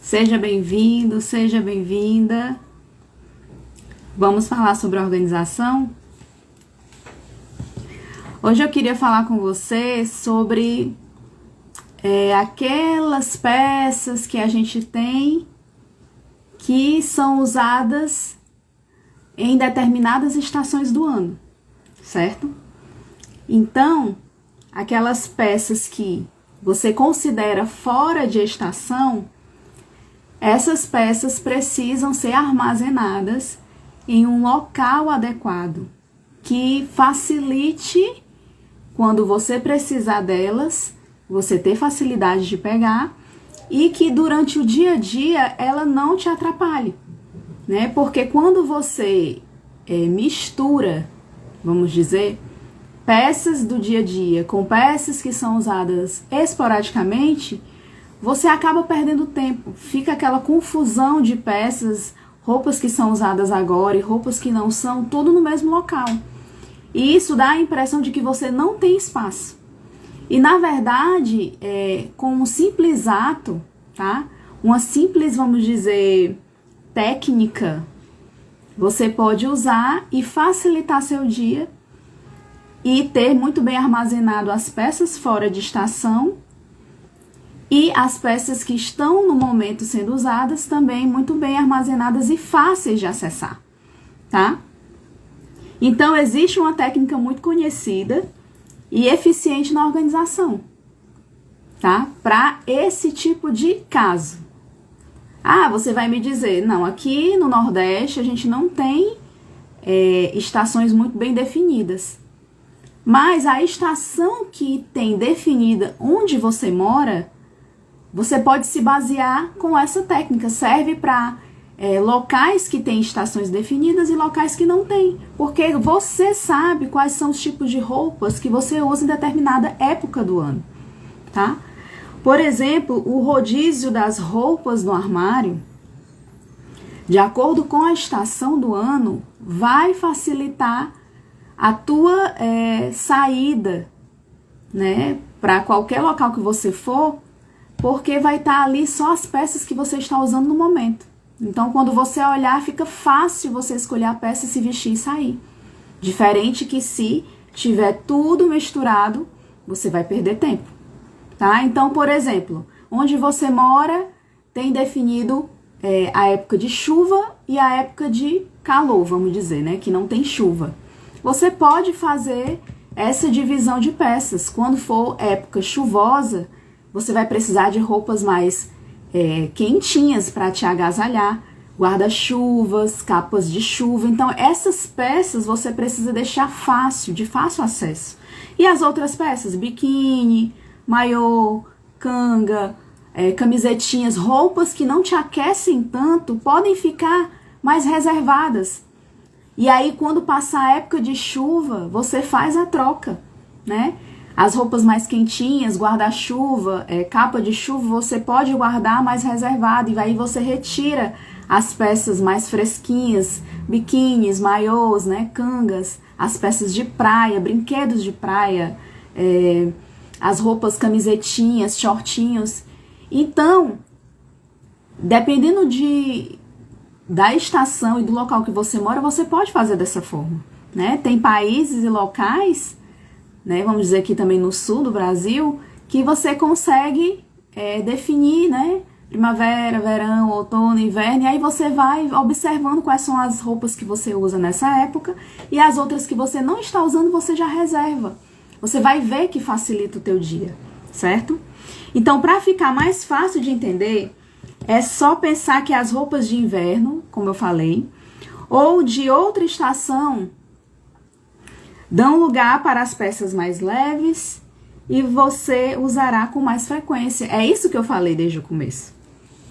Seja bem-vindo, seja bem-vinda. Vamos falar sobre organização? Hoje eu queria falar com você sobre aquelas peças que a gente tem que são usadas em determinadas estações do ano, certo? Então, aquelas peças que você considera fora de estação, essas peças precisam ser armazenadas em um local adequado, que facilite quando você precisar delas, você ter facilidade de pegar e que durante o dia a dia ela não te atrapalhe, né? Porque quando você mistura, vamos dizer, peças do dia a dia com peças que são usadas esporadicamente, você acaba perdendo tempo. Fica aquela confusão de peças, roupas que são usadas agora e roupas que não são, tudo no mesmo local. E isso dá a impressão de que você não tem espaço. E na verdade, com um simples ato, tá? Uma simples, vamos dizer, técnica, você pode usar e facilitar seu dia e ter muito bem armazenado as peças fora de estação e as peças que estão no momento sendo usadas também muito bem armazenadas e fáceis de acessar, tá? Então, existe uma técnica muito conhecida e eficiente na organização, tá? Para esse tipo de caso. Ah, você vai me dizer, não, aqui no Nordeste a gente não tem estações muito bem definidas. Mas a estação que tem definida onde você mora, você pode se basear com essa técnica. Serve para locais que têm estações definidas e locais que não têm. Porque você sabe quais são os tipos de roupas que você usa em determinada época do ano, tá? Por exemplo, o rodízio das roupas no armário, de acordo com a estação do ano, vai facilitar a tua saída, né, para qualquer local que você for, porque vai estar ali só as peças que você está usando no momento. Então, quando você olhar, fica fácil você escolher a peça, se vestir e sair. Diferente que se tiver tudo misturado, você vai perder tempo, tá? Então, por exemplo, onde você mora tem definido a época de chuva e a época de calor, vamos dizer, né, que não tem chuva. Você pode fazer essa divisão de peças. Quando for época chuvosa, você vai precisar de roupas mais quentinhas para te agasalhar, guarda-chuvas, capas de chuva. Então, essas peças você precisa deixar de fácil acesso. E as outras peças, biquíni, maiô, canga, camisetinhas, roupas que não te aquecem tanto, podem ficar mais reservadas. E aí, quando passar a época de chuva, você faz a troca, né? As roupas mais quentinhas, guarda-chuva, capa de chuva, você pode guardar mais reservado. E aí você retira as peças mais fresquinhas, biquínis, maiôs, né? Cangas, as peças de praia, brinquedos de praia, as roupas camisetinhas, shortinhos. Então, dependendo da estação e do local que você mora, você pode fazer dessa forma, né? Tem países e locais, né, vamos dizer aqui também no sul do Brasil, que você consegue definir, né, primavera, verão, outono, inverno, e aí você vai observando quais são as roupas que você usa nessa época e as outras que você não está usando, você já reserva. Você vai ver que facilita o teu dia, certo? Então, para ficar mais fácil de entender, é só pensar que as roupas de inverno, como eu falei, ou de outra estação, dão lugar para as peças mais leves e você usará com mais frequência. É isso que eu falei desde o começo,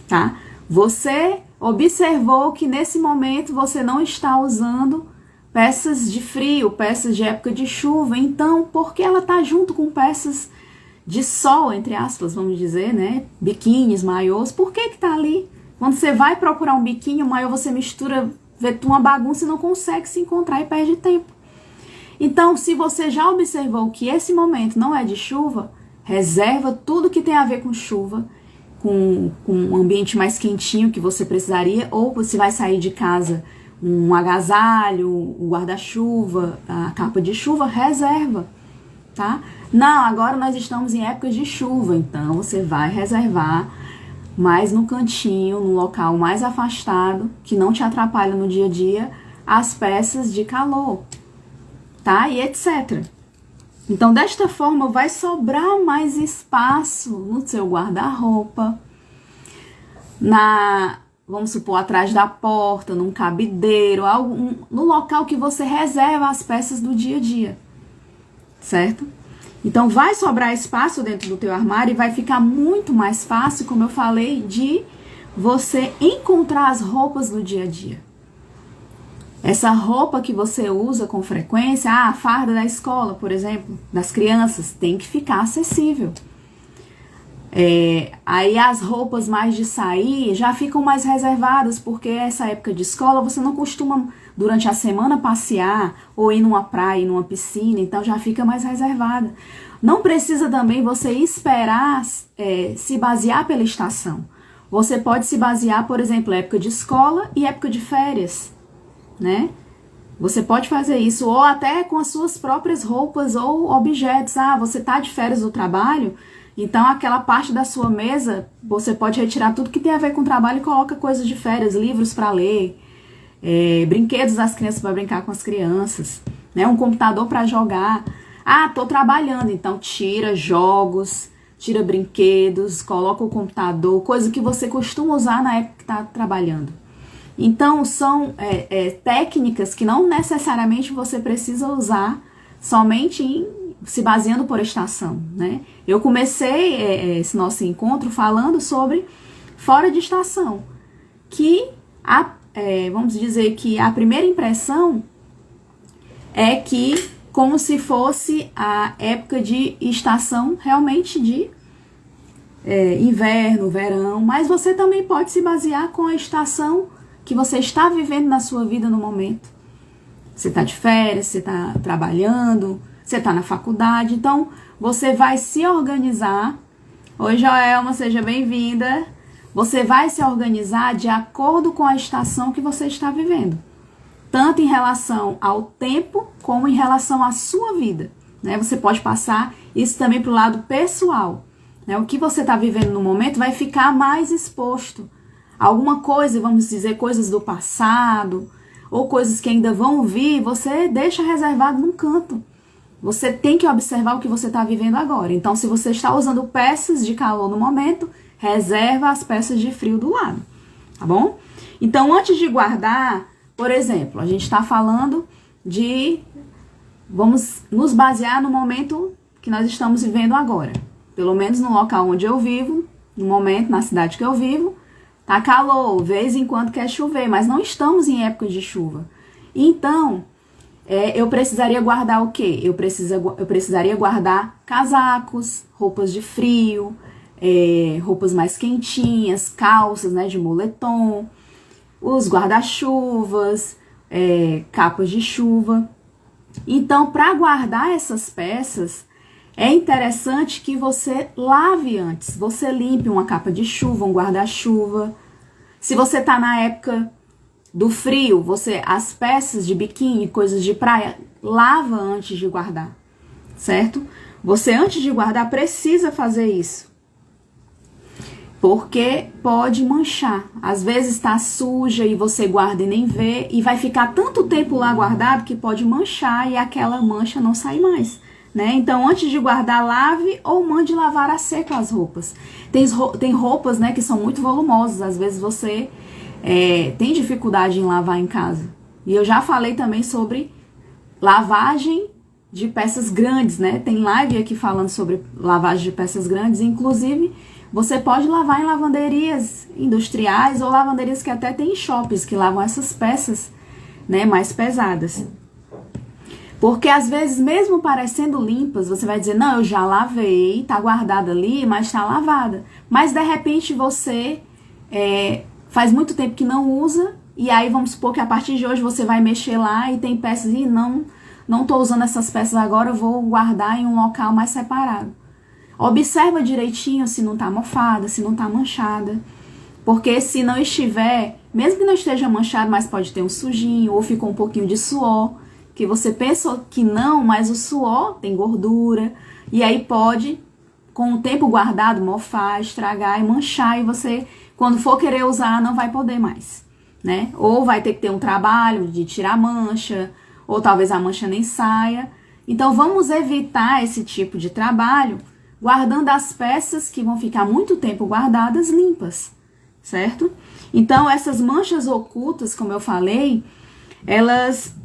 tá? Você observou que nesse momento você não está usando peças de frio, peças de época de chuva, então por que ela tá junto com peças de sol, entre aspas, vamos dizer, né? Biquínis, maiôs, por que tá ali? Quando você vai procurar um biquíni, um maiô, você mistura, vê uma bagunça e não consegue se encontrar e perde tempo. Então, se você já observou que esse momento não é de chuva, reserva tudo que tem a ver com chuva, com um ambiente mais quentinho que você precisaria, ou você vai sair de casa, um agasalho, um guarda-chuva, a capa de chuva, reserva, tá? Não, agora nós estamos em épocas de chuva, então você vai reservar mais no cantinho, no local mais afastado, que não te atrapalha no dia a dia, as peças de calor, tá? E etc. Então, desta forma, vai sobrar mais espaço no seu guarda-roupa, vamos supor, atrás da porta, num cabideiro, no local que você reserva as peças do dia a dia, certo? Então, vai sobrar espaço dentro do teu armário e vai ficar muito mais fácil, como eu falei, de você encontrar as roupas do dia a dia. Essa roupa que você usa com frequência, a farda da escola, por exemplo, das crianças, tem que ficar acessível. Aí as roupas mais de sair já ficam mais reservadas, porque essa época de escola você não costuma durante a semana passear ou ir numa praia, ir numa piscina, então já fica mais reservada. Não precisa também você esperar se basear pela estação. Você pode se basear, por exemplo, época de escola e época de férias, né? Você pode fazer isso, ou até com as suas próprias roupas ou objetos. Você tá de férias do trabalho, então aquela parte da sua mesa, você pode retirar tudo que tem a ver com o trabalho e coloca coisas de férias, livros para ler, brinquedos das crianças para brincar com as crianças, né? Um computador para jogar. Tô trabalhando, então tira jogos, tira brinquedos, coloca o computador, coisa que você costuma usar na época que tá trabalhando. Então, são técnicas que não necessariamente você precisa usar somente se baseando por estação, né? Eu comecei esse nosso encontro falando sobre fora de estação, que vamos dizer que a primeira impressão é que como se fosse a época de estação realmente de inverno, verão, mas você também pode se basear com a estação que você está vivendo na sua vida no momento. Você está de férias, você está trabalhando, você está na faculdade, então você vai se organizar. Oi, Joelma, seja bem-vinda. Você vai se organizar de acordo com a estação que você está vivendo, tanto em relação ao tempo como em relação à sua vida, né? Você pode passar isso também para o lado pessoal, né? O que você está vivendo no momento vai ficar mais exposto. Alguma coisa, vamos dizer, coisas do passado, ou coisas que ainda vão vir, você deixa reservado num canto. Você tem que observar o que você está vivendo agora. Então, se você está usando peças de calor no momento, reserva as peças de frio do lado, tá bom? Então, antes de guardar, por exemplo, a gente está falando vamos nos basear no momento que nós estamos vivendo agora. Pelo menos no local onde eu vivo, no momento, na cidade que eu vivo, tá calor, vez em quando quer chover, mas não estamos em época de chuva. Então, eu precisaria guardar o quê? Eu precisaria guardar casacos, roupas de frio, roupas mais quentinhas, calças, né, de moletom, os guarda-chuvas, capas de chuva. Então, para guardar essas peças, é interessante que você lave antes. Você limpe uma capa de chuva, um guarda-chuva. Se você está na época do frio, as peças de biquíni, coisas de praia, lava antes de guardar, certo? Você, antes de guardar, precisa fazer isso, porque pode manchar. Às vezes está suja e você guarda e nem vê, e vai ficar tanto tempo lá guardado que pode manchar e aquela mancha não sai mais, né? Então, antes de guardar, lave ou mande lavar a seco as roupas. Tem roupas, né, que são muito volumosas. Às vezes você tem dificuldade em lavar em casa. E eu já falei também sobre lavagem de peças grandes, né? Tem live aqui falando sobre lavagem de peças grandes. Inclusive, você pode lavar em lavanderias industriais ou lavanderias que até tem shoppings que lavam essas peças, né, mais pesadas. Porque às vezes, mesmo parecendo limpas, você vai dizer, não, eu já lavei, tá guardada ali, mas tá lavada. Mas de repente você faz muito tempo que não usa, e aí vamos supor que a partir de hoje você vai mexer lá e tem peças, e não tô usando essas peças agora, eu vou guardar em um local mais separado. Observa direitinho se não tá mofada, se não tá manchada. Porque se não estiver, mesmo que não esteja manchado, mas pode ter um sujinho ou ficou um pouquinho de suor, que você pensa que não, mas o suor tem gordura, e aí pode, com o tempo guardado, mofar, estragar e manchar, e você, quando for querer usar, não vai poder mais, né? Ou vai ter que ter um trabalho de tirar a mancha, ou talvez a mancha nem saia. Então vamos evitar esse tipo de trabalho, guardando as peças que vão ficar muito tempo guardadas limpas, certo? Então essas manchas ocultas, como eu falei, elas,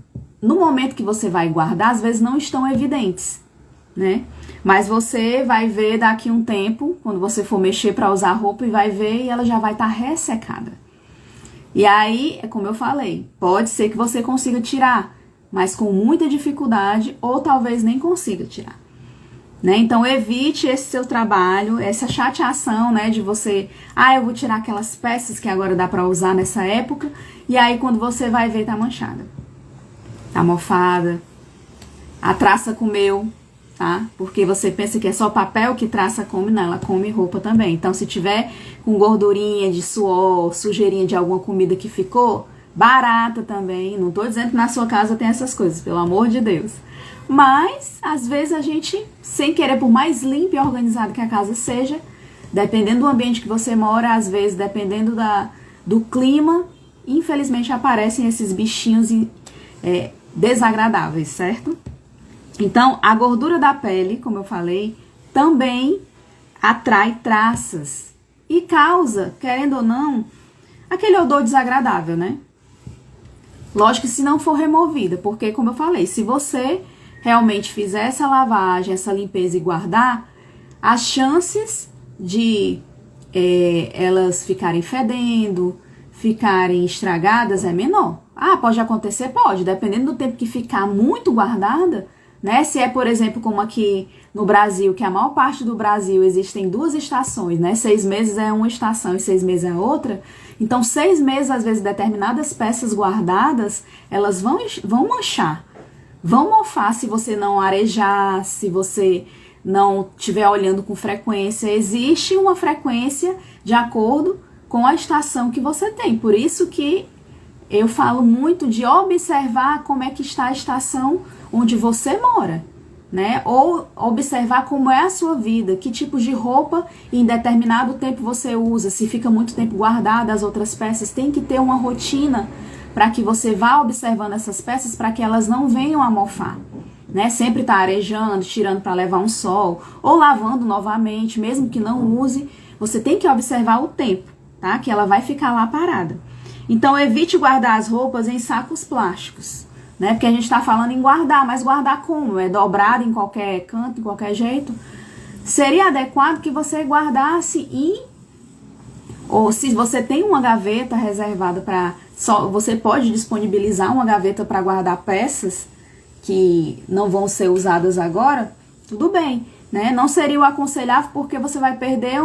no momento que você vai guardar, às vezes não estão evidentes, né? Mas você vai ver daqui um tempo, quando você for mexer para usar a roupa, e vai ver e ela já vai estar ressecada. E aí, é como eu falei, pode ser que você consiga tirar, mas com muita dificuldade, ou talvez nem consiga tirar, né? Então evite esse seu trabalho, essa chateação, né, de você, eu vou tirar aquelas peças que agora dá para usar nessa época, e aí quando você vai ver tá manchada, tá mofada, a traça comeu, tá? Porque você pensa que é só papel que traça come, não, ela come roupa também. Então se tiver com gordurinha de suor, sujeirinha de alguma comida que ficou, barata também, não tô dizendo que na sua casa tem essas coisas, pelo amor de Deus. Mas, às vezes a gente, sem querer, por mais limpa e organizada que a casa seja, dependendo do ambiente que você mora, às vezes, dependendo do clima, infelizmente aparecem esses bichinhos desagradáveis, certo? Então, a gordura da pele, como eu falei, também atrai traças e causa, querendo ou não, aquele odor desagradável, né? Lógico que se não for removida, porque, como eu falei, se você realmente fizer essa lavagem, essa limpeza e guardar, as chances de elas ficarem fedendo, ficarem estragadas é menor. Pode acontecer? Pode, dependendo do tempo que ficar muito guardada, né? Se é, por exemplo, como aqui no Brasil, que a maior parte do Brasil existem 2 estações, né? 6 meses é uma estação e 6 meses é outra. Então, 6 meses, às vezes, determinadas peças guardadas, elas vão manchar, vão mofar se você não arejar, se você não estiver olhando com frequência. Existe uma frequência de acordo com a estação que você tem. Por isso que eu falo muito de observar como é que está a estação onde você mora, né? Ou observar como é a sua vida, que tipo de roupa em determinado tempo você usa, se fica muito tempo guardada as outras peças. Tem que ter uma rotina para que você vá observando essas peças para que elas não venham a mofar, né? Sempre tá arejando, tirando para levar um sol, ou lavando novamente, mesmo que não use, você tem que observar o tempo, tá? Que ela vai ficar lá parada. Então evite guardar as roupas em sacos plásticos, né? Porque a gente tá falando em guardar, mas guardar como? É dobrado em qualquer canto, em qualquer jeito? Seria adequado que você guardasse ou se você tem uma gaveta reservada para você pode disponibilizar uma gaveta para guardar peças que não vão ser usadas agora, tudo bem, né? Não seria o aconselhável porque você vai perder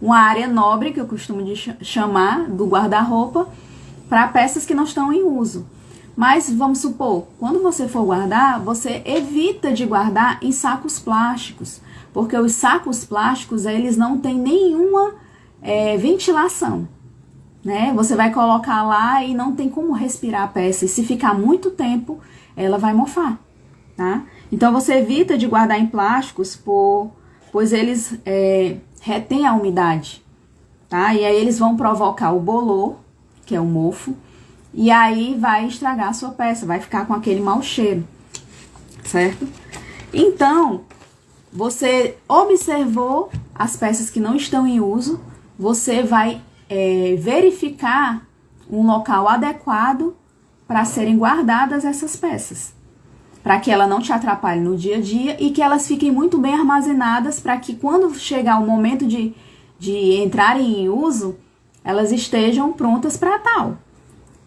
uma área nobre, que eu costumo chamar, do guarda-roupa, para peças que não estão em uso. Mas vamos supor, quando você for guardar, você evita de guardar em sacos plásticos, porque os sacos plásticos, eles não têm nenhuma ventilação, né? Você vai colocar lá e não tem como respirar a peça, e se ficar muito tempo, ela vai mofar, tá? Então você evita de guardar em plásticos, pois eles retêm a umidade, tá? E aí eles vão provocar o bolor, que é o mofo, e aí vai estragar a sua peça, vai ficar com aquele mau cheiro, certo? Então, você observou as peças que não estão em uso, você vai verificar um local adequado para serem guardadas essas peças, para que ela não te atrapalhe no dia a dia e que elas fiquem muito bem armazenadas, para que quando chegar o momento de entrarem em uso, elas estejam prontas para tal,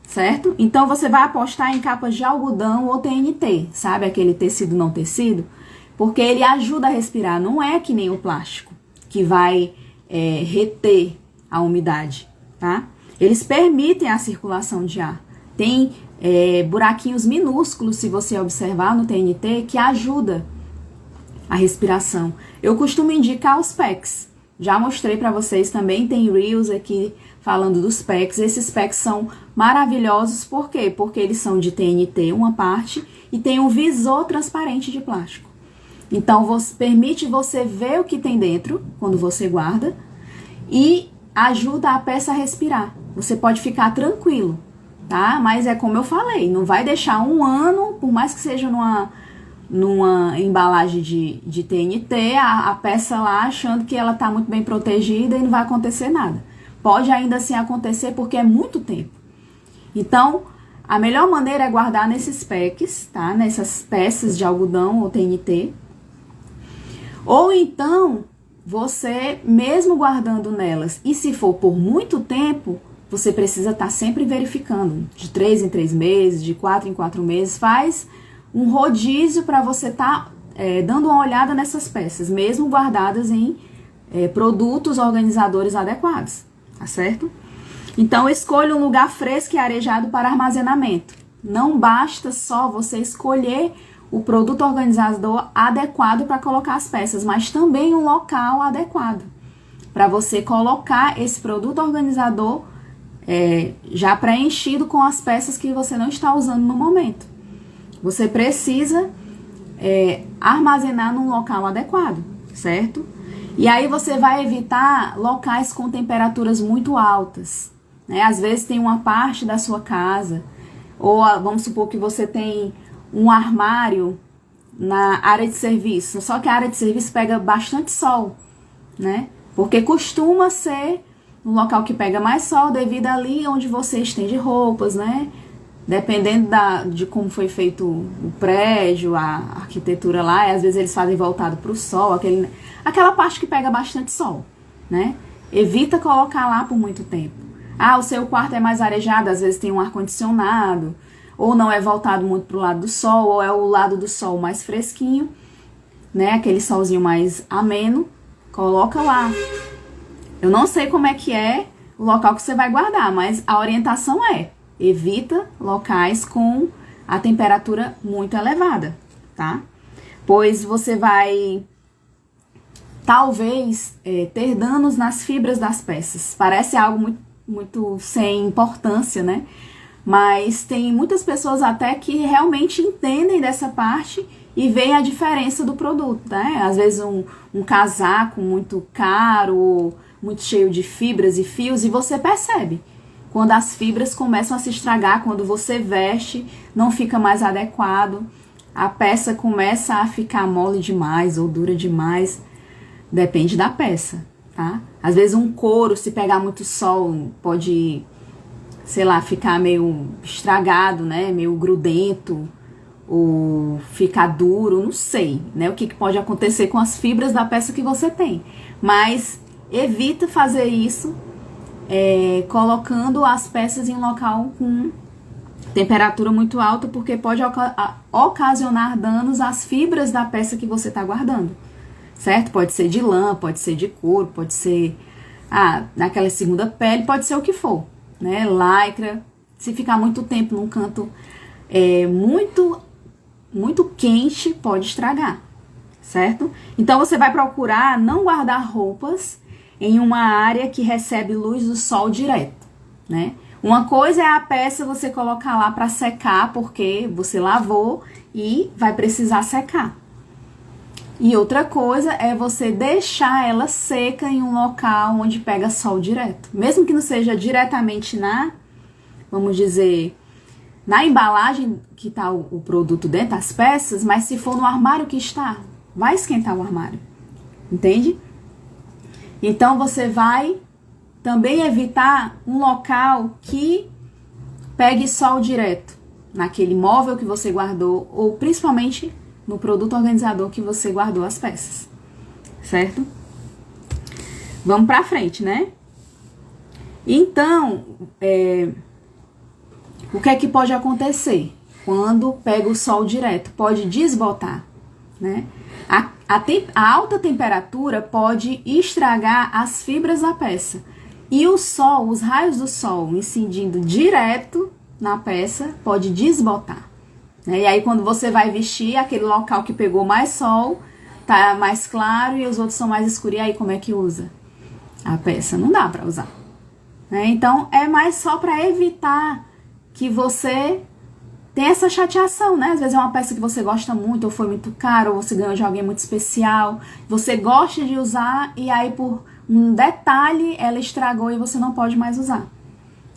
certo? Então você vai apostar em capas de algodão ou TNT, sabe aquele tecido não tecido? Porque ele ajuda a respirar, não é que nem o plástico, que vai reter a umidade, tá? Eles permitem a circulação de ar. Tem buraquinhos minúsculos, se você observar no TNT, que ajuda a respiração. eu costumo indicar os packs. Já mostrei para vocês também, tem Reels aqui falando dos packs. Esses packs são maravilhosos, por quê? Porque eles são de TNT, uma parte, e tem um visor transparente de plástico. Então, permite você ver o que tem dentro, quando você guarda, e ajuda a peça a respirar. Você pode ficar tranquilo, tá? Mas é como eu falei, não vai deixar um ano, por mais que seja numa embalagem de TNT, a peça lá achando que ela tá muito bem protegida e não vai acontecer nada. Pode ainda assim acontecer porque é muito tempo. Então, a melhor maneira é guardar nesses packs, tá? Nessas peças de algodão ou TNT. Ou então, você, mesmo guardando nelas, e se for por muito tempo, você precisa estar sempre verificando. De 3 em 3 meses, de 4 em 4 meses, faz um rodízio para você estar dando uma olhada nessas peças, mesmo guardadas em produtos organizadores adequados, tá certo? Então, escolha um lugar fresco e arejado para armazenamento. Não basta só você escolher o produto organizador adequado para colocar as peças, mas também um local adequado para você colocar esse produto organizador já preenchido com as peças que você não está usando no momento. Você precisa armazenar num local adequado, certo? E aí você vai evitar locais com temperaturas muito altas, né? Às vezes tem uma parte da sua casa, ou vamos supor que você tem um armário na área de serviço, só que a área de serviço pega bastante sol, né? Porque costuma ser um local que pega mais sol devido ali onde você estende roupas, né? Dependendo de como foi feito o prédio, a arquitetura lá, às vezes eles fazem voltado para o sol, aquela parte que pega bastante sol, né? Evita colocar lá por muito tempo. O seu quarto é mais arejado, às vezes tem um ar-condicionado, ou não é voltado muito para o lado do sol, ou é o lado do sol mais fresquinho, né? Aquele solzinho mais ameno, coloca lá. Eu não sei como é que é o local que você vai guardar, mas a orientação evita locais com a temperatura muito elevada, tá? Pois você vai, talvez, ter danos nas fibras das peças. Parece algo muito, muito sem importância, né? Mas tem muitas pessoas até que realmente entendem dessa parte e veem a diferença do produto, né? Às vezes um casaco muito caro, muito cheio de fibras e fios, e você percebe. Quando as fibras começam a se estragar, quando você veste, não fica mais adequado, a peça começa a ficar mole demais ou dura demais, depende da peça, tá? Às vezes um couro, se pegar muito sol, pode, sei lá, ficar meio estragado, né? Meio grudento, ou ficar duro, não sei, né? O que pode acontecer com as fibras da peça que você tem. Mas evita fazer isso colocando as peças em local com temperatura muito alta, porque pode ocasionar danos às fibras da peça que você está guardando, certo? Pode ser de lã, pode ser de couro, pode ser naquela segunda pele, pode ser o que for, né? Lycra, se ficar muito tempo num canto muito quente, pode estragar, certo? Então você vai procurar não guardar roupas em uma área que recebe luz do sol direto, né? Uma coisa é a peça você colocar lá para secar, porque você lavou e vai precisar secar. E outra coisa é você deixar ela seca em um local onde pega sol direto. Mesmo que não seja diretamente vamos dizer, na embalagem que está o produto dentro das peças, mas se for no armário que está, vai esquentar o armário, entende? Então, você vai também evitar um local que pegue sol direto, naquele móvel que você guardou, ou principalmente no produto organizador que você guardou as peças, certo? Vamos pra frente, né? Então, o que é que pode acontecer quando pega o sol direto? Pode desbotar, né? A alta temperatura pode estragar as fibras da peça. E o sol, os raios do sol incidindo direto na peça, pode desbotar, né? E aí quando você vai vestir, aquele local que pegou mais sol, tá mais claro e os outros são mais escuros. E aí, como é que usa a peça? Não dá pra usar, né? Então, é mais só pra evitar que você tenha essa chateação, né? Às vezes é uma peça que você gosta muito, ou foi muito caro, ou você ganhou de alguém muito especial, você gosta de usar e aí por um detalhe ela estragou e você não pode mais usar,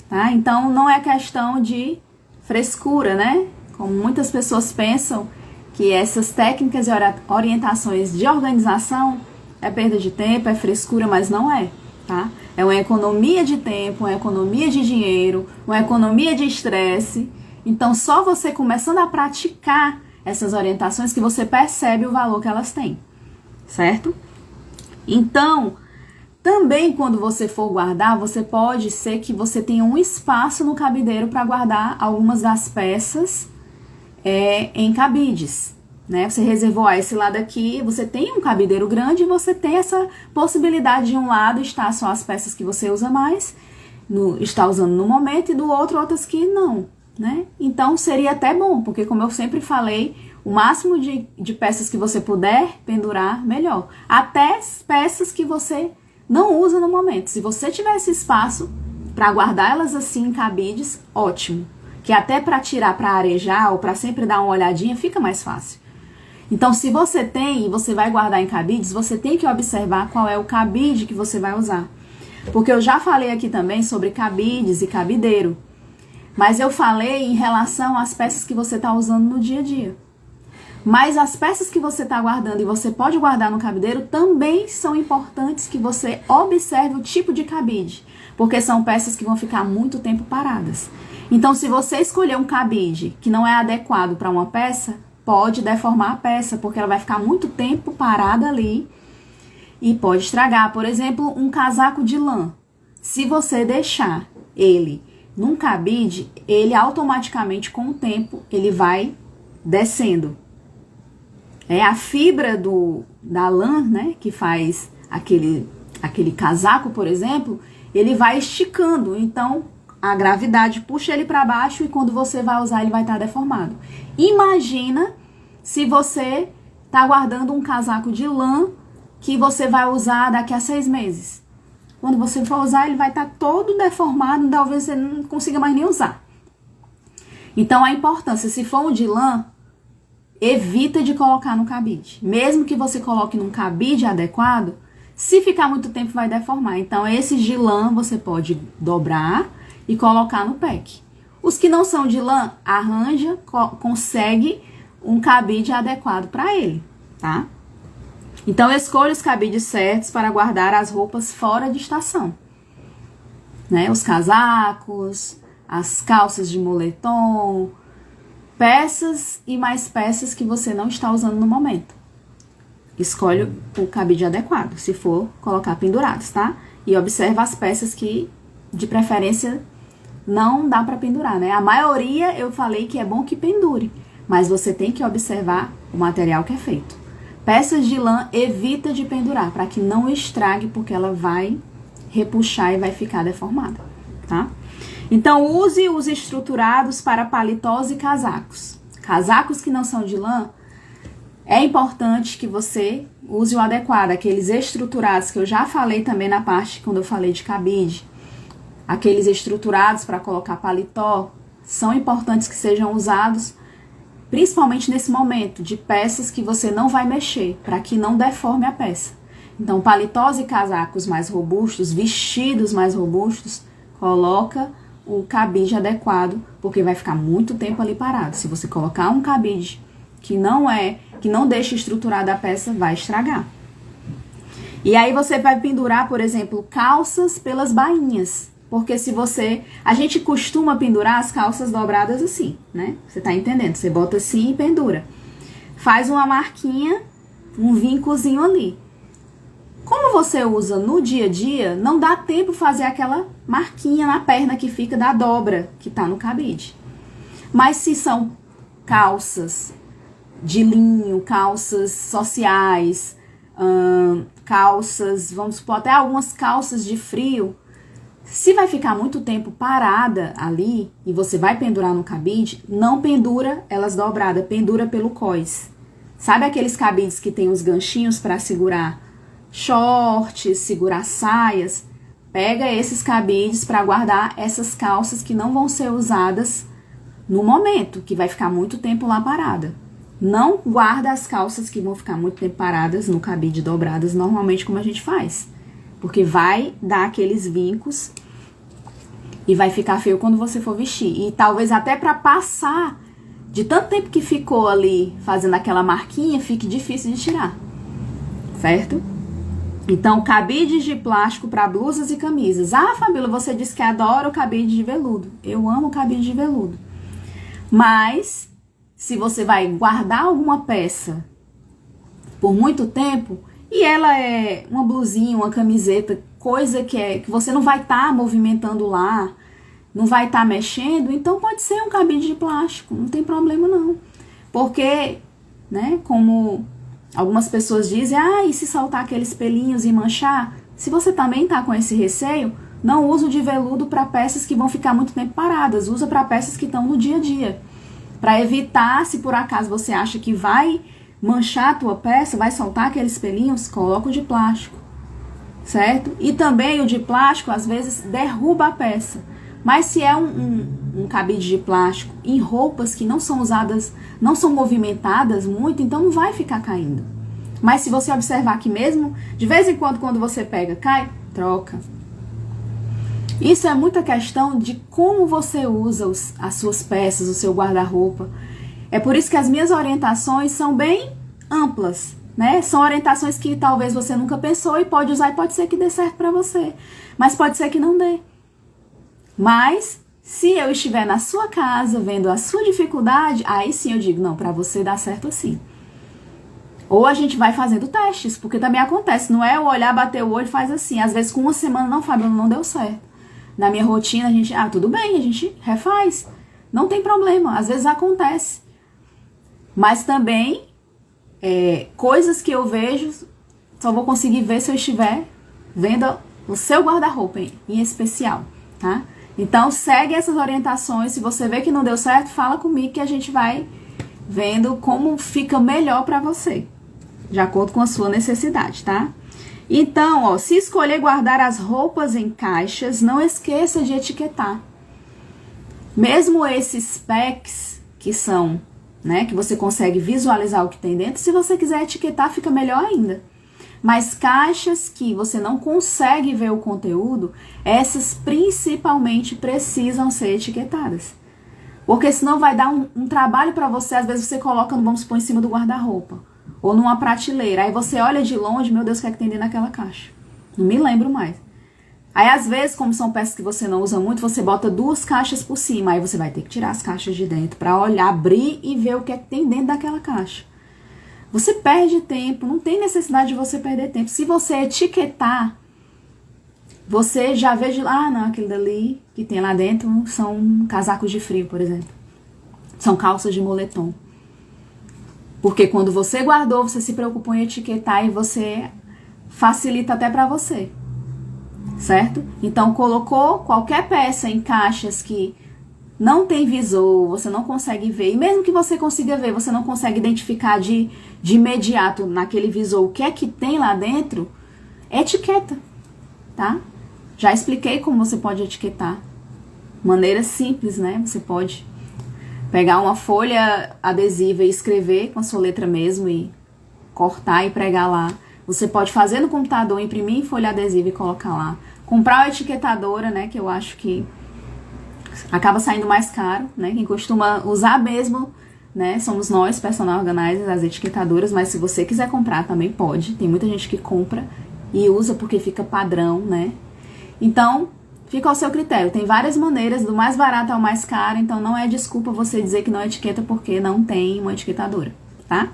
tá? Então, não é questão de frescura, né? Como muitas pessoas pensam que essas técnicas e orientações de organização é perda de tempo, é frescura, mas não é, tá? É uma economia de tempo, uma economia de dinheiro, uma economia de estresse. Então, só você começando a praticar essas orientações que você percebe o valor que elas têm, certo? Então, também quando você for guardar, você pode ser que você tenha um espaço no cabideiro para guardar algumas das peças em cabides, né? Você reservou esse lado aqui, você tem um cabideiro grande e você tem essa possibilidade de um lado estar só as peças que você usa mais, está usando no momento, e do outro outras que não, né? Então seria até bom, porque como eu sempre falei, o máximo de peças que você puder pendurar, melhor. Até peças que você não usa no momento. Se você tiver esse espaço para guardar elas assim em cabides, ótimo. Que até para tirar, para arejar ou para sempre dar uma olhadinha, fica mais fácil. Então, se você tem e você vai guardar em cabides, você tem que observar qual é o cabide que você vai usar. Porque eu já falei aqui também sobre cabides e cabideiro. Mas eu falei em relação às peças que você está usando no dia a dia. Mas as peças que você está guardando e você pode guardar no cabideiro também são importantes que você observe o tipo de cabide. Porque são peças que vão ficar muito tempo paradas. Então, se você escolher um cabide que não é adequado para uma peça, pode deformar a peça, porque ela vai ficar muito tempo parada ali e pode estragar. Por exemplo, um casaco de lã. Se você deixar ele num cabide, ele automaticamente, com o tempo, ele vai descendo. A fibra da lã, né, que faz aquele casaco, por exemplo, ele vai esticando. Então, a gravidade puxa ele para baixo e quando você vai usar, ele vai estar deformado. Imagina se você está guardando um casaco de lã que você vai usar daqui a 6 meses. Quando você for usar, ele vai estar todo deformado, talvez você não consiga mais nem usar. Então, a importância, se for um de lã, evita de colocar no cabide. Mesmo que você coloque num cabide adequado, se ficar muito tempo vai deformar. Então, esses de lã você pode dobrar e colocar no pack. Os que não são de lã, arranja, consegue um cabide adequado para ele, tá? Então, escolha os cabides certos para guardar as roupas fora de estação, né? Os casacos, as calças de moletom, peças e mais peças que você não está usando no momento. Escolhe o cabide adequado, se for colocar pendurados, tá? E observa as peças que, de preferência, não dá para pendurar, né? A maioria eu falei que é bom que pendure, mas você tem que observar o material que é feito. Peças de lã, evita de pendurar, para que não estrague, porque ela vai repuxar e vai ficar deformada, tá? Então, use os estruturados para paletós e casacos. Casacos que não são de lã, é importante que você use o adequado, aqueles estruturados que eu já falei também na parte quando eu falei de cabide. Aqueles estruturados para colocar paletó são importantes que sejam usados, principalmente nesse momento de peças que você não vai mexer, para que não deforme a peça. Então, paletós e casacos mais robustos, vestidos mais robustos, coloca o cabide adequado, porque vai ficar muito tempo ali parado. Se você colocar um cabide que não deixa estruturada a peça, vai estragar. E aí você vai pendurar, por exemplo, calças pelas bainhas. Porque a gente costuma pendurar as calças dobradas assim, né? Você tá entendendo? Você bota assim e pendura. Faz uma marquinha, um vincozinho ali. Como você usa no dia a dia, não dá tempo fazer aquela marquinha na perna que fica da dobra que tá no cabide. Mas se são calças de linho, calças sociais, calças, vamos supor, até algumas calças de frio, se vai ficar muito tempo parada ali e você vai pendurar no cabide, não pendura elas dobradas, pendura pelo cós, Sabe aqueles cabides que tem os ganchinhos para segurar shorts, segurar saias? Pega esses cabides para guardar essas calças que não vão ser usadas no momento, que vai ficar muito tempo lá parada. Não guarda as calças que vão ficar muito tempo paradas no cabide dobradas, normalmente como a gente faz. Porque vai dar aqueles vincos e vai ficar feio quando você for vestir. E talvez até para passar, de tanto tempo que ficou ali fazendo aquela marquinha, fique difícil de tirar. Certo? Então, cabides de plástico para blusas e camisas. Ah, Fabíola, você disse que adora o cabide de veludo. Eu amo o cabide de veludo. Mas, se você vai guardar alguma peça por muito tempo, e ela é uma blusinha, uma camiseta, coisa que você não vai estar movimentando lá, não vai estar mexendo, então pode ser um cabide de plástico, não tem problema não. Porque, né, como algumas pessoas dizem, e se saltar aqueles pelinhos e manchar? Se você também tá com esse receio, não usa o de veludo para peças que vão ficar muito tempo paradas, usa para peças que estão no dia a dia. Para evitar, se por acaso você acha que vai manchar a tua peça, vai soltar aqueles pelinhos, coloca o de plástico, certo? E também o de plástico, às vezes, derruba a peça. Mas se é um cabide de plástico em roupas que não são usadas, não são movimentadas muito, então não vai ficar caindo. Mas se você observar que mesmo, de vez em quando você pega, cai, troca. Isso é muita questão de como você usa as suas peças, o seu guarda-roupa. É por isso que as minhas orientações são bem amplas, né? São orientações que talvez você nunca pensou e pode usar e pode ser que dê certo para você. Mas pode ser que não dê. Mas, se eu estiver na sua casa, vendo a sua dificuldade, aí sim eu digo, não, para você dá certo assim. Ou a gente vai fazendo testes, porque também acontece, não é o olhar, bater o olho e faz assim. Às vezes com uma semana, não, Fabíola, não deu certo. Na minha rotina, a gente, tudo bem, a gente refaz. Não tem problema, às vezes acontece. Mas também, coisas que eu vejo, só vou conseguir ver se eu estiver vendo o seu guarda-roupa em especial, tá? Então, segue essas orientações. Se você vê que não deu certo, fala comigo que a gente vai vendo como fica melhor para você, de acordo com a sua necessidade, tá? Então, se escolher guardar as roupas em caixas, não esqueça de etiquetar. Mesmo esses packs que são, né, que você consegue visualizar o que tem dentro, se você quiser etiquetar, fica melhor ainda. Mas caixas que você não consegue ver o conteúdo, essas principalmente precisam ser etiquetadas. Porque senão vai dar um trabalho para você, às vezes você coloca, vamos supor, em cima do guarda-roupa. Ou numa prateleira. Aí você olha de longe, meu Deus, o que é que tem dentro daquela caixa? Não me lembro mais. Aí às vezes, como são peças que você não usa muito, você bota 2 caixas por cima. Aí você vai ter que tirar as caixas de dentro para olhar, abrir e ver o que é que tem dentro daquela caixa. Você perde tempo, não tem necessidade de você perder tempo. Se você etiquetar, você já vê de lá, não, aquele dali que tem lá dentro são casacos de frio, por exemplo. São calças de moletom. Porque quando você guardou, você se preocupou em etiquetar e você facilita até para você, certo? Então, colocou qualquer peça em caixas que não tem visor, você não consegue ver, e mesmo que você consiga ver, você não consegue identificar de imediato naquele visor o que é que tem lá dentro, etiqueta, tá? Já expliquei como você pode etiquetar. Maneira simples, né? Você pode pegar uma folha adesiva e escrever com a sua letra mesmo e cortar e pregar lá. Você pode fazer no computador, imprimir em folha adesiva e colocar lá. Comprar uma etiquetadora, né? Que eu acho que acaba saindo mais caro, né? Quem costuma usar mesmo, né? Somos nós, personal organizers, as etiquetadoras. Mas se você quiser comprar, também pode. Tem muita gente que compra e usa porque fica padrão, né? Então, fica ao seu critério. Tem várias maneiras, do mais barato ao mais caro, então não é desculpa você dizer que não etiqueta porque não tem uma etiquetadora, tá?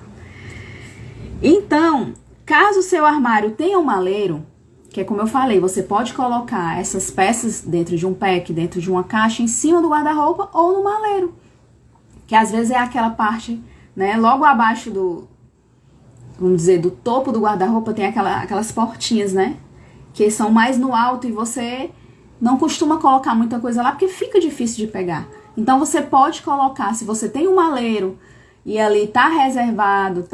Então, caso o seu armário tenha um maleiro, que é como eu falei, você pode colocar essas peças dentro de um pack, dentro de uma caixa, em cima do guarda-roupa ou no maleiro, que às vezes é aquela parte, né, logo abaixo do, vamos dizer, do topo do guarda-roupa tem aquelas portinhas, né, que são mais no alto e você não costuma colocar muita coisa lá porque fica difícil de pegar. Então você pode colocar, se você tem um maleiro e ali tá reservado,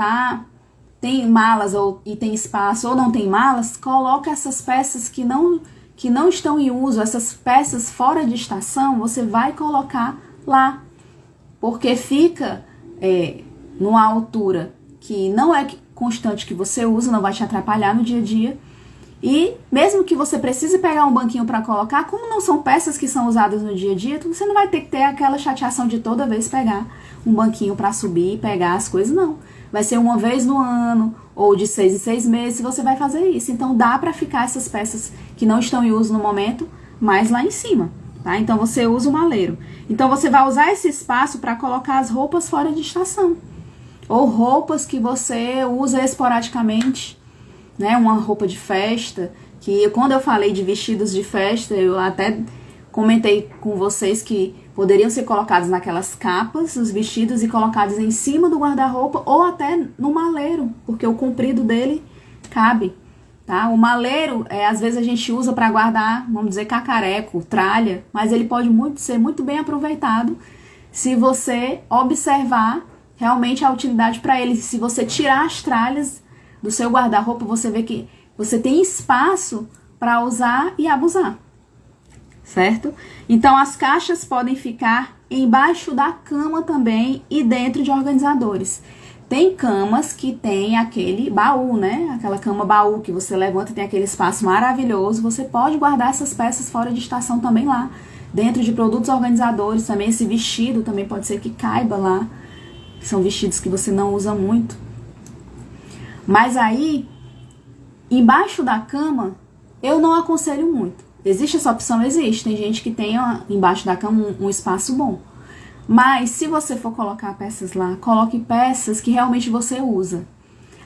tem malas e tem espaço ou não tem malas, coloca essas peças que não estão em uso, essas peças fora de estação, você vai colocar lá, porque fica numa altura que não é constante que você usa, não vai te atrapalhar no dia a dia. E mesmo que você precise pegar um banquinho para colocar, como não são peças que são usadas no dia a dia, você não vai ter que ter aquela chateação de toda vez pegar um banquinho para subir e pegar as coisas, não. Vai ser uma vez no ano ou de 6 em 6 meses você vai fazer isso. Então dá para ficar essas peças que não estão em uso no momento mais lá em cima, tá? Então você usa o maleiro. Então você vai usar esse espaço para colocar as roupas fora de estação ou roupas que você usa esporadicamente, né, uma roupa de festa, que quando eu falei de vestidos de festa, eu até comentei com vocês que poderiam ser colocados naquelas capas, os vestidos, e colocados em cima do guarda-roupa ou até no maleiro, porque o comprido dele cabe, tá? O maleiro, às vezes a gente usa para guardar, vamos dizer, cacareco, tralha, mas ele pode ser muito bem aproveitado se você observar realmente a utilidade para ele. Se você tirar as tralhas do seu guarda-roupa, você vê que você tem espaço para usar e abusar, certo? Então as caixas podem ficar embaixo da cama também e dentro de organizadores. Tem camas que tem aquele baú, né? Aquela cama baú que você levanta e tem aquele espaço maravilhoso. Você pode guardar essas peças fora de estação também lá. Dentro de produtos organizadores também, esse vestido também pode ser que caiba lá. São vestidos que você não usa muito. Mas aí, embaixo da cama, eu não aconselho muito. Existe essa opção? Existe. Tem gente que tem embaixo da cama um espaço bom. Mas se você for colocar peças lá, coloque peças que realmente você usa.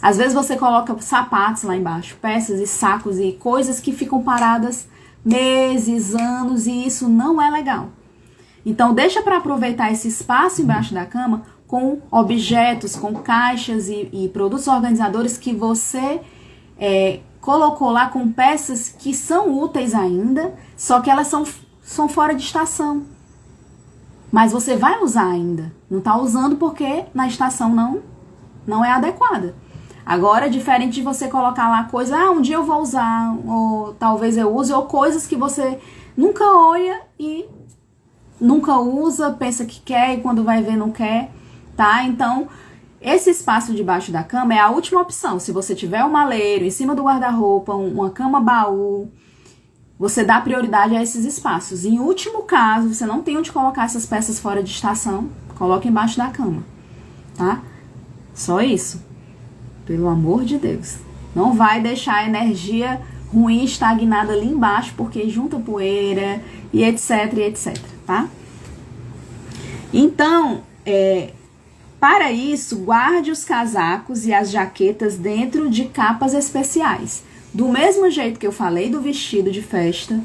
Às vezes você coloca sapatos lá embaixo, peças e sacos e coisas que ficam paradas meses, anos, e isso não é legal. Então deixa para aproveitar esse espaço embaixo da cama com objetos, com caixas e produtos organizadores que você colocou lá, com peças que são úteis ainda, só que elas são fora de estação. Mas você vai usar ainda. Não está usando porque na estação não é adequada. Agora, diferente de você colocar lá coisa, um dia eu vou usar, ou talvez eu use, ou coisas que você nunca olha e nunca usa, pensa que quer e quando vai ver não quer, tá? Então, esse espaço debaixo da cama é a última opção. Se você tiver um maleiro em cima do guarda-roupa, uma cama baú, você dá prioridade a esses espaços. Em último caso, você não tem onde colocar essas peças fora de estação, coloque embaixo da cama, tá? Só isso. Pelo amor de Deus. Não vai deixar a energia ruim estagnada ali embaixo, porque junta poeira e etc, tá? Então, para isso, guarde os casacos e as jaquetas dentro de capas especiais. Do mesmo jeito que eu falei do vestido de festa,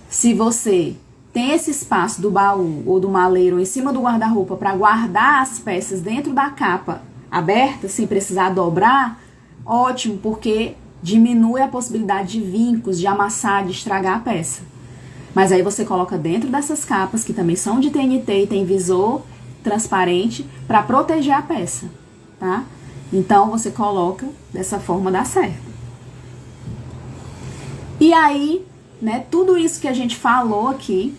se você tem esse espaço do baú ou do maleiro em cima do guarda-roupa para guardar as peças dentro da capa aberta, sem precisar dobrar, ótimo, porque diminui a possibilidade de vincos, de amassar, de estragar a peça. Mas aí você coloca dentro dessas capas, que também são de TNT e tem visor transparente, para proteger a peça, tá? Então você coloca dessa forma, dá certo. E aí, né, tudo isso que a gente falou aqui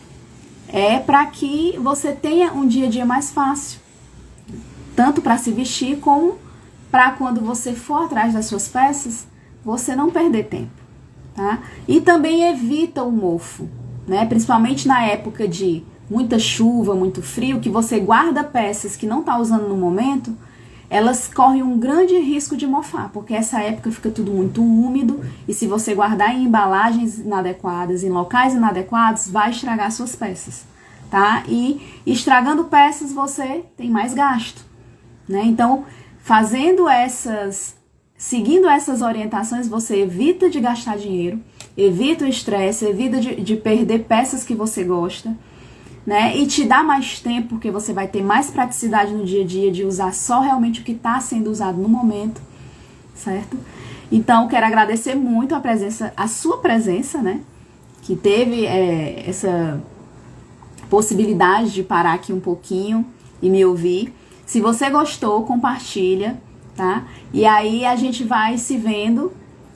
é para que você tenha um dia a dia mais fácil. Tanto para se vestir, como para quando você for atrás das suas peças, você não perder tempo, tá? E também evita o mofo, né? Principalmente na época de muita chuva, muito frio, que você guarda peças que não está usando no momento, elas correm um grande risco de mofar, porque essa época fica tudo muito úmido, e se você guardar em embalagens inadequadas, em locais inadequados, vai estragar suas peças, tá? E estragando peças, você tem mais gasto, né? Então, seguindo essas orientações, você evita de gastar dinheiro, evita o estresse, evita de perder peças que você gosta, né? E te dá mais tempo, porque você vai ter mais praticidade no dia a dia de usar só realmente o que está sendo usado no momento, certo? Então, quero agradecer muito a sua presença, né? Que teve essa possibilidade de parar aqui um pouquinho e me ouvir. Se você gostou, compartilha, tá? E aí a gente vai se vendo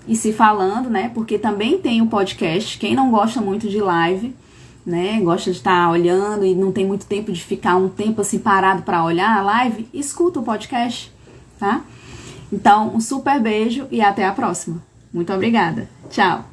e se falando, né? Porque também tem o podcast. Quem não gosta muito de live, né? Gosta de estar olhando e não tem muito tempo de ficar um tempo assim parado para olhar a live, escuta o podcast, tá? Então, um super beijo e até a próxima. Muito obrigada. Tchau!